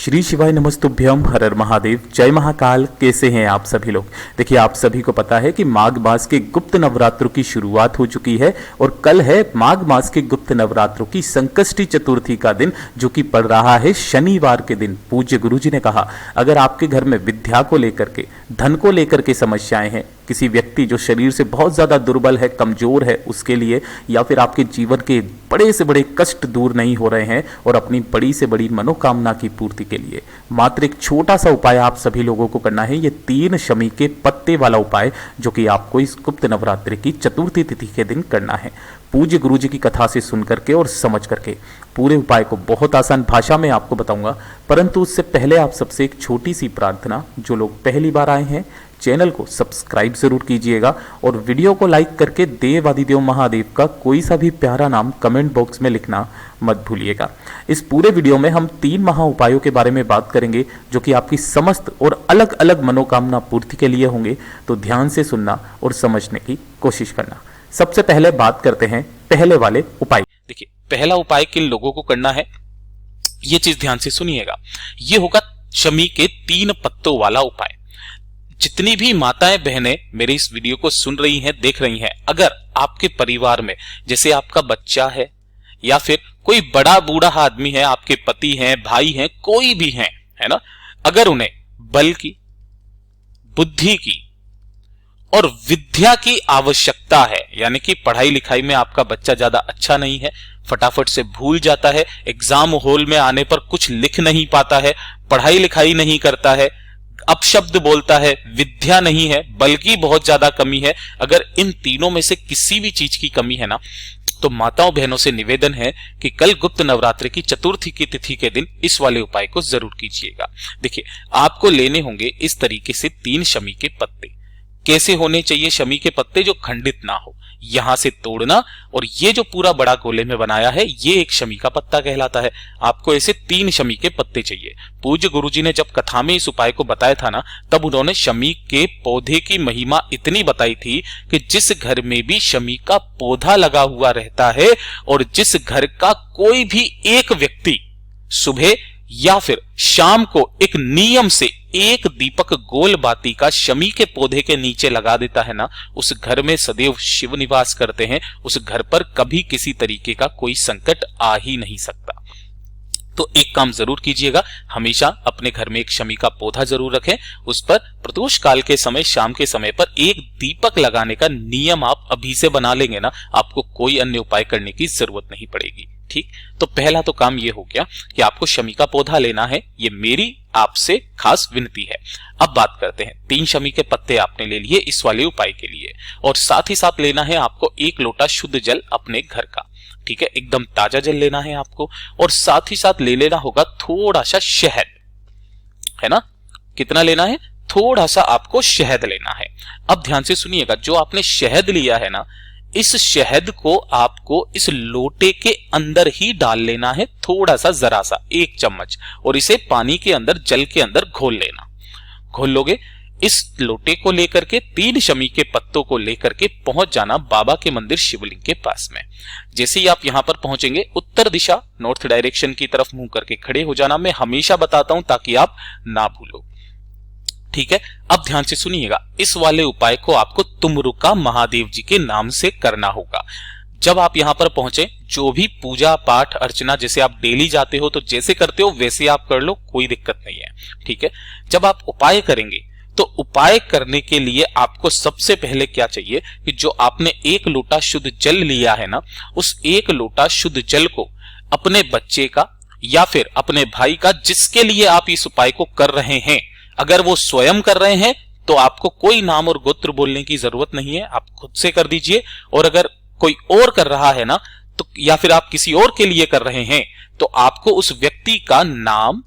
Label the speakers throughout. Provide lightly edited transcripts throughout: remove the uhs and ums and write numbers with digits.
Speaker 1: श्री शिवाय नमस्तुभ्यम, हर हर महादेव, जय महाकाल। कैसे हैं आप सभी लोग। देखिए, आप सभी को पता है कि माघ मास के गुप्त नवरात्रों की शुरुआत हो चुकी है और कल है माघ मास के गुप्त नवरात्रों की संकष्टी चतुर्थी का दिन, जो कि पड़ रहा है शनिवार के दिन। पूज्य गुरुजी ने कहा, अगर आपके घर में विद्या को लेकर के, धन को लेकर के समस्याएं हैं, किसी व्यक्ति जो शरीर से बहुत ज्यादा दुर्बल है, कमजोर है, उसके लिए, या फिर आपके जीवन के बड़े से बड़े कष्ट दूर नहीं हो रहे हैं और अपनी बड़ी से बड़ी मनोकामना की पूर्ति के लिए मात्र एक छोटा सा उपाय आप सभी लोगों को करना है। ये 3 शमी के पत्ते वाला उपाय, जो कि आपको इस गुप्त नवरात्रि की चतुर्थी तिथि के दिन करना है। पूज्य गुरुजी की कथा से सुन करके और समझ करके पूरे उपाय को बहुत आसान भाषा में आपको बताऊंगा, परंतु उससे पहले आप सबसे एक छोटी सी प्रार्थना। जो लोग पहली बार आए हैं, चैनल को सब्सक्राइब जरूर कीजिएगा और वीडियो को लाइक करके देव आदिदेव महादेव का कोई सा भी प्यारा नाम कमेंट बॉक्स में लिखना मत भूलिएगा। इस पूरे वीडियो में हम 3 महा उपायों के बारे में बात करेंगे, जो कि आपकी समस्त और अलग अलग मनोकामना पूर्ति के लिए होंगे। तो ध्यान से सुनना और समझने की कोशिश करना। सबसे पहले बात करते हैं पहले वाले उपाय। देखिए, पहला उपाय किन लोगों को करना है, ये चीज ध्यान से सुनिएगा। ये होगा शमी के 3 पत्तों वाला उपाय। जितनी भी माताएं बहनें मेरे इस वीडियो को सुन रही हैं, देख रही हैं, अगर आपके परिवार में जैसे आपका बच्चा है या फिर कोई बड़ा बूढ़ा आदमी है, आपके पति हैं, भाई हैं, कोई भी हैं, है ना, अगर उन्हें बल की, बुद्धि की और विद्या की आवश्यकता है, यानी कि पढ़ाई लिखाई में आपका बच्चा ज्यादा अच्छा नहीं है, फटाफट से भूल जाता है, एग्जाम हॉल में आने पर कुछ लिख नहीं पाता है, पढ़ाई लिखाई नहीं करता है, अपशब्द बोलता है, विद्या नहीं है, बल की बहुत ज्यादा कमी है, अगर इन तीनों में से किसी भी चीज की कमी है ना, तो माताओं बहनों से निवेदन है कि कल गुप्त नवरात्रि की चतुर्थी की तिथि के दिन इस वाले उपाय को जरूर कीजिएगा। देखिए, आपको लेने होंगे इस तरीके से 3 शमी के पत्ते। कैसे होने चाहिए शमी के पत्ते, जो खंडित ना हो, यहां से तोड़ना, और ये जो पूरा बड़ा गोले में बनाया है, ये एक शमी का पत्ता कहलाता है। आपको ऐसे 3 शमी के पत्ते चाहिए। पूज्य गुरुजी ने जब कथा में इस उपाय को बताया था ना, तब उन्होंने शमी के पौधे की महिमा इतनी बताई थी कि जिस घर में भी शमी का पौधा लगा हुआ रहता है और जिस घर का कोई भी एक व्यक्ति सुबह या फिर शाम को एक नियम से 1 दीपक गोल बाती का शमी के पौधे के नीचे लगा देता है ना, उस घर में सदैव शिव निवास करते हैं। उस घर पर कभी किसी तरीके का कोई संकट आ ही नहीं सकता। तो एक काम जरूर कीजिएगा, हमेशा अपने घर में एक शमी का पौधा जरूर रखें। उस पर प्रदोष काल के समय, शाम के समय पर 1 दीपक लगाने का नियम आप अभी से बना लेंगे ना, आपको कोई अन्य उपाय करने की जरूरत नहीं पड़ेगी। ठीक, तो पहला तो काम ये हो गया कि आपको शमी का पौधा लेना है। ये मेरी आपसे खास विनती है। अब बात करते हैं, 3 शमी के पत्ते आपने ले लिए इस वाले उपाय के लिए, और साथ ही साथ लेना है आपको 1 लोटा शुद्ध जल अपने घर का। ठीक है, एकदम ताजा जल लेना है आपको, और साथ ही साथ ले लेना होगा थोड़ा सा शहद, है ना। कितना लेना है, थोड़ा सा आपको शहद लेना है। अब ध्यान से सुनिएगा, जो आपने शहद लिया है ना, इस शहद को आपको इस लोटे के अंदर ही डाल लेना है, थोड़ा सा, जरा सा, 1 चम्मच, और इसे पानी के अंदर, जल के अंदर घोल लेना। घोल लोगे, इस लोटे को लेकर के 3 शमी के पत्तों को लेकर के पहुंच जाना बाबा के मंदिर शिवलिंग के पास में। जैसे ही आप यहां पर पहुंचेंगे, उत्तर दिशा, नॉर्थ डायरेक्शन की तरफ मुंह करके खड़े हो जाना। मैं हमेशा बताता हूं ताकि आप ना भूलो। ठीक है, अब ध्यान से सुनिएगा, इस वाले उपाय को आपको तुमरुका महादेव जी के नाम से करना होगा। जब आप यहां पर पहुंचे, जो भी पूजा पाठ अर्चना जैसे आप डेली जाते हो, तो जैसे करते हो वैसे आप कर लो, कोई दिक्कत नहीं है। ठीक है, जब आप उपाय करेंगे, तो उपाय करने के लिए आपको सबसे पहले क्या चाहिए कि जो आपने 1 लोटा शुद्ध जल लिया है ना, उस 1 लोटा शुद्ध जल को अपने बच्चे का या फिर अपने भाई का, जिसके लिए आप इस उपाय को कर रहे हैं, अगर वो स्वयं कर रहे हैं तो आपको कोई नाम और गोत्र बोलने की जरूरत नहीं है, आप खुद से कर dीजिए। और अगर कोई और कर रहा है ना, तो या फिर आप किसी और के लिए कर रहे हैं, तो आपको उस व्यक्ति का नाम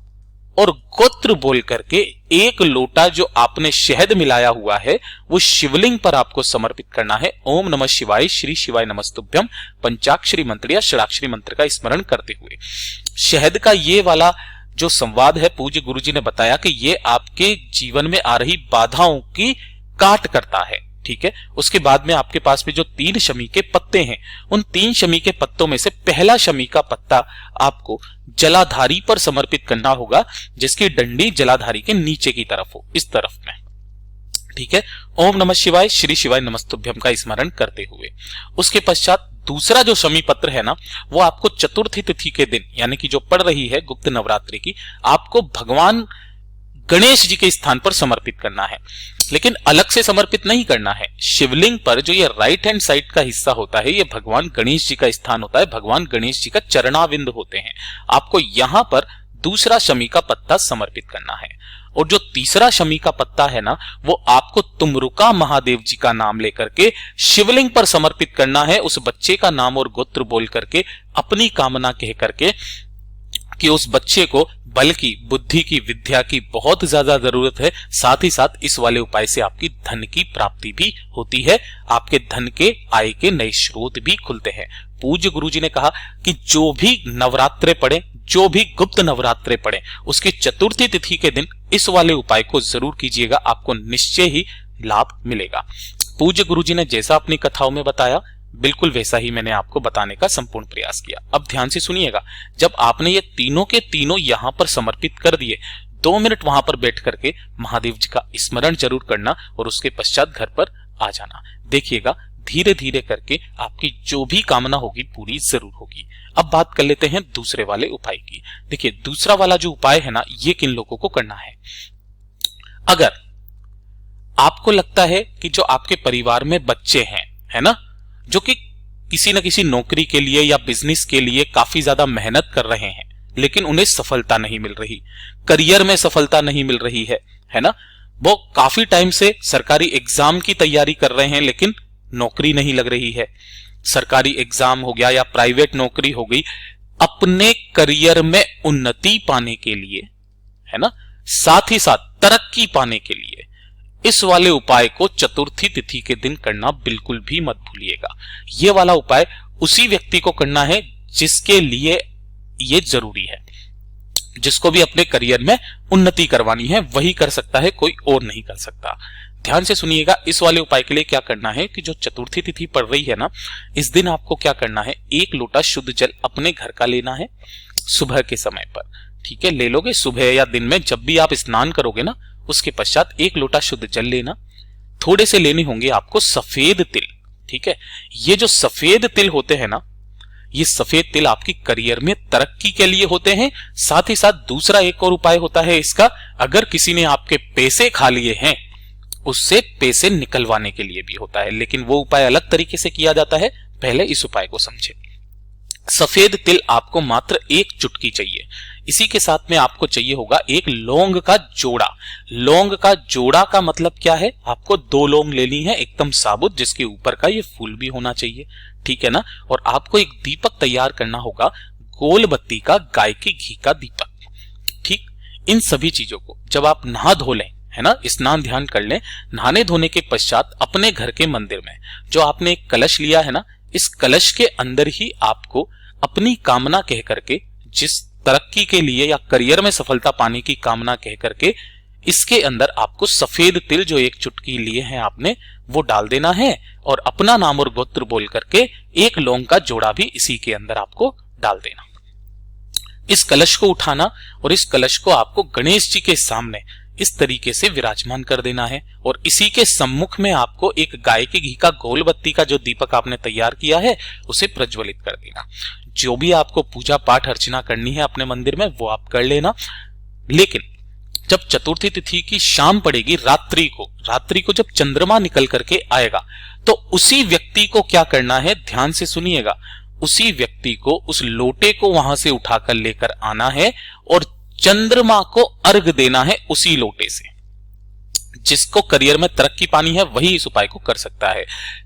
Speaker 1: और गोत्र बोल करके 1 लोटा जो आपने शहद मिलाया हुआ है, वो शिवलिंग पर आपको समर्पित करना है। ओम नमः शिवाय, श्री शिवाय नमस्तुभ्यम, पंचाक्षरी मंत्र या षडाक्षरी मंत्र का स्मरण करते हुए। शहद का ये वाला जो संवाद है, पूज्य गुरुजी ने बताया कि ये आपके जीवन में आ रही बाधाओं की काट करता है। ठीक है। उसके बाद में आपके पास में जो 3 शमी के पत्ते हैं, उन 3 शमी के पत्तों में से पहला शमी का पत्ता आपको जलाधारी पर समर्पित करना होगा, जिसकी डंडी जलाधारी के नीचे की तरफ हो, इस तरफ में, ठीक है। ओम नमः शिवाय, श्री शिवाय नमस्तुभ्यम का स्मरण करते हुए। उसके पश्चात दूसरा जो शमी पत्र है ना, वो आपको चतुर्थी तिथि के दिन, यानी कि जो पड़ रही है गुप्त नवरात्रि की, आपको भगवान गणेश जी के स्थान पर समर्पित करना है। लेकिन अलग से समर्पित नहीं करना है। शिवलिंग पर जो ये राइट हैंड साइड का हिस्सा होता है, ये भगवान गणेश जी का स्थान होता है, भगवान गणेश जी का चरणाविंद होते हैं। आपको यहां पर दूसरा शमी का पत्ता समर्पित करना है। और जो तीसरा शमी का पत्ता है ना, वो आपको तुमरुका महादेव जी का नाम लेकर के शिवलिंग पर समर्पित करना है, उस बच्चे का नाम और गोत्र बोल करके, अपनी कामना कह करके कि उस बच्चे को बल की, बुद्धि की, विद्या की बहुत ज्यादा जरूरत है। साथ ही साथ इस वाले उपाय से आपकी धन की प्राप्ति भी होती है, आपके धन के, आय के नए स्रोत भी खुलते हैं। पूज्य गुरुजी ने कहा कि जो भी नवरात्रे पड़े, जो भी गुप्त नवरात्रे पड़े, उसकी चतुर्थी तिथि के दिन इस वाले उपाय को जरूर कीजिएगा, आपको निश्चय ही लाभ मिलेगा। पूज्य गुरुजी ने जैसा अपनी कथाओं में बताया, बिल्कुल वैसा ही मैंने आपको बताने का संपूर्ण प्रयास किया। अब ध्यान से सुनिएगा, जब आपने ये तीनों के तीनों यहां पर समर्पित कर दिए, 2 मिनट वहां पर बैठ करके महादेव जी का स्मरण जरूर करना और उसके पश्चात घर पर आ जाना। देखिएगा धीरे धीरे करके आपकी जो भी कामना होगी पूरी जरूर होगी। अब बात कर लेते हैं दूसरे वाले उपाय की। देखिए दूसरा वाला जो उपाय है ना, ये किन लोगों को करना है। अगर आपको लगता है कि जो आपके परिवार में बच्चे हैं, है ना, जो कि किसी न किसी नौकरी के लिए या बिजनेस के लिए काफी ज्यादा मेहनत कर रहे हैं, लेकिन उन्हें सफलता नहीं मिल रही, करियर में सफलता नहीं मिल रही है ना, वो काफी टाइम से सरकारी एग्जाम की तैयारी कर रहे हैं लेकिन नौकरी नहीं लग रही है। सरकारी एग्जाम हो गया या प्राइवेट नौकरी हो गई, अपने करियर में उन्नति पाने के लिए, है ना, साथ ही साथ तरक्की पाने के लिए इस वाले उपाय को चतुर्थी तिथि के दिन करना बिल्कुल भी मत भूलिएगा। यह वाला उपाय उसी व्यक्ति को करना है जिसके लिए यह जरूरी है, जिसको भी अपने करियर में उन्नति करवानी है, वही कर सकता है, कोई और नहीं कर सकता। ध्यान से सुनिएगा, इस वाले उपाय के लिए क्या करना है कि जो चतुर्थी तिथि पड़ रही है ना, इस दिन आपको क्या करना है, 1 लोटा शुद्ध जल अपने घर का लेना है सुबह के समय पर, ठीक है। ले लोगे सुबह या दिन में, जब भी आप स्नान करोगे ना, उसके पश्चात 1 लोटा शुद्ध जल लेना। थोड़े से लेने होंगे आपको सफेद तिल, ठीक है। ये जो सफेद तिल होते हैं ना, ये सफेद तिल आपकी करियर में तरक्की के लिए होते हैं। साथ ही साथ दूसरा एक और उपाय होता है इसका, अगर किसी ने आपके पैसे खा लिए हैं, उससे पैसे निकलवाने के लिए भी होता है, लेकिन वो उपाय अलग तरीके से किया जाता है। पहले इस उपाय को समझे। सफेद तिल आपको मात्र 1 चुटकी चाहिए। इसी के साथ में आपको चाहिए होगा 1 लौंग का जोड़ा। लौंग का जोड़ा का मतलब क्या है, आपको 2 लौंग लेनी है एकदम साबुत, जिसके ऊपर का ये फूल भी होना चाहिए, ठीक है ना। और आपको एक दीपक तैयार करना होगा, गोल बत्ती का, गाय के घी का दीपक, ठीक। इन सभी चीजों को जब आप नहा धो लें, है ना, स्नान ध्यान कर लें, नहाने धोने के पश्चात अपने घर के मंदिर में जो आपने एक कलश लिया है ना, इस कलश के अंदर ही आपको अपनी कामना कह करके, जिस तरक्की के लिए या करियर में सफलता पाने की कामना कह करके, इसके अंदर आपको सफेद तिल जो 1 चुटकी लिए हैं आपने, वो डाल देना है और अपना नाम और गोत्र बोल करके 1 लौंग का जोड़ा भी इसी के अंदर आपको डाल देना। इस कलश को उठाना और इस कलश को आपको गणेश जी के सामने इस तरीके से विराजमान कर देना है और इसी के सम्मुख में आपको एक गाय के घी का गोल बत्ती का जो दीपक आपने तैयार किया है उसे प्रज्वलित कर देना। जो भी आपको पूजा पाठ अर्चना करनी है अपने मंदिर में वो आप कर लेना। लेकिन जब चतुर्थी तिथि की शाम पड़ेगी, रात्रि को जब चंद्रमा निकल करके आएगा, तो उसी व्यक्ति को क्या करना है, ध्यान से सुनिएगा, उसी व्यक्ति को उस लोटे को वहां से उठाकर लेकर आना है और चंद्रमा को अर्घ देना है उसी लोटे से। जिसको करियर में तरक्की पानी है वही इस उपाय को कर सकता है।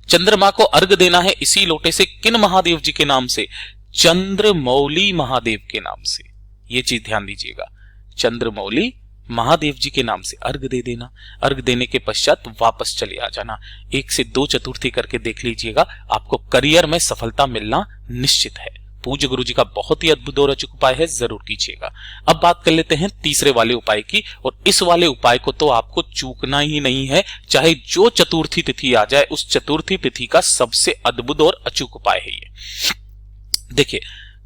Speaker 1: चंद्रमा को अर्घ देना है इसी लोटे से, किन महादेव जी के नाम से, चंद्रमौली महादेव के नाम से। ये चीज ध्यान दीजिएगा, चंद्रमौली महादेव जी के नाम से अर्घ दे देना। अर्घ देने के पश्चात वापस चले आ जाना। 1 से 2 चतुर्थी करके देख लीजिएगा, आपको करियर में सफलता मिलना निश्चित है। पूज्य गुरु जी का बहुत ही अद्भुत और अचूक उपाय है, जरूर कीजिएगा। अब बात कर लेते हैं तीसरे वाले उपाय की, और इस वाले उपाय को तो आपको चूकना ही नहीं है, चाहे जो चतुर्थी तिथि आ जाए, उस चतुर्थी तिथि का सबसे अद्भुत और अचूक उपाय है ये। देखिए,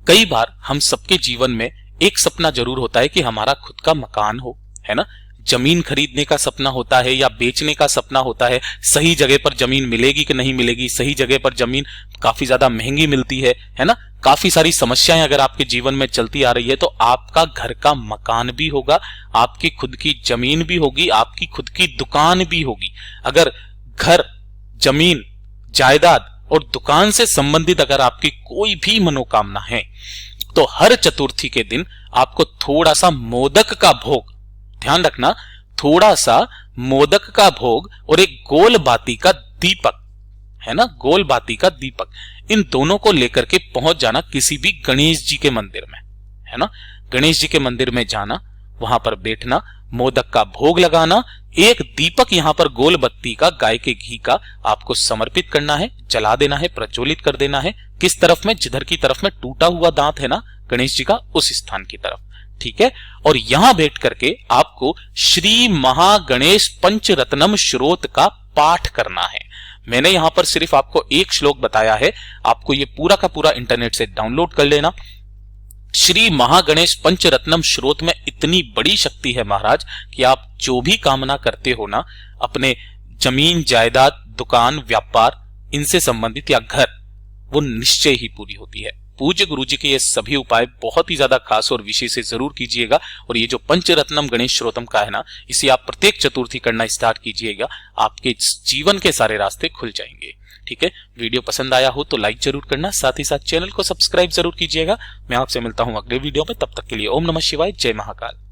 Speaker 1: कई बार हम सबके जीवन में एक सपना जरूर होता है कि हमारा खुद का मकान हो, है ना, जमीन खरीदने का सपना होता है या बेचने का सपना होता है, सही जगह पर जमीन मिलेगी कि नहीं मिलेगी, सही जगह पर जमीन काफी ज्यादा महंगी मिलती है ना, काफी सारी समस्याएं अगर आपके जीवन में चलती आ रही है, तो आपका घर का मकान भी होगा, आपकी खुद की जमीन भी होगी, आपकी खुद की दुकान भी होगी। अगर घर, जमीन, जायदाद और दुकान से संबंधित अगर आपकी कोई भी मनोकामना है, तो हर चतुर्थी के दिन आपको थोड़ा सा मोदक का भोग, ध्यान रखना, थोड़ा सा मोदक का भोग और एक गोल बाती का दीपक, है ना, गोल बाती का दीपक, इन दोनों को लेकर के पहुंच जाना किसी भी गणेश जी के मंदिर में, है ना, गणेश जी के मंदिर में जाना, वहां पर बैठना, मोदक का भोग लगाना, एक दीपक यहां पर गोल बत्ती का गाय के घी का आपको समर्पित करना है, जला देना है, प्रज्वलित कर देना है। किस तरफ में? जिधर की तरफ में टूटा हुआ दांत है ना गणेश जी का, उस स्थान की तरफ, ठीक है। और यहां बैठ करके आपको श्री महागणेश पंचरत्नम श्रोत का पाठ करना है। मैंने यहां पर सिर्फ आपको एक श्लोक बताया है, आपको ये पूरा का पूरा इंटरनेट से डाउनलोड कर लेना। श्री महागणेश पंचरत्नम श्रोत में इतनी बड़ी शक्ति है महाराज कि आप जो भी कामना करते हो ना, अपने जमीन, जायदाद, दुकान, व्यापार, इनसे संबंधित या घर, वो निश्चय ही पूरी होती है। पूज्य गुरु जी के ये सभी उपाय बहुत ही ज्यादा खास और विशेष से जरूर कीजिएगा। और ये जो पंचरत्नम गणेश श्रोतम का है ना, इसे आप प्रत्येक चतुर्थी करना स्टार्ट कीजिएगा, आपके जीवन के सारे रास्ते खुल जाएंगे। ठीक है, वीडियो पसंद आया हो तो लाइक जरूर करना, साथ ही साथ चैनल को सब्सक्राइब जरूर कीजिएगा। मैं आपसे मिलता हूं अगले वीडियो में, तब तक के लिए ओम नमः शिवाय, जय महाकाल।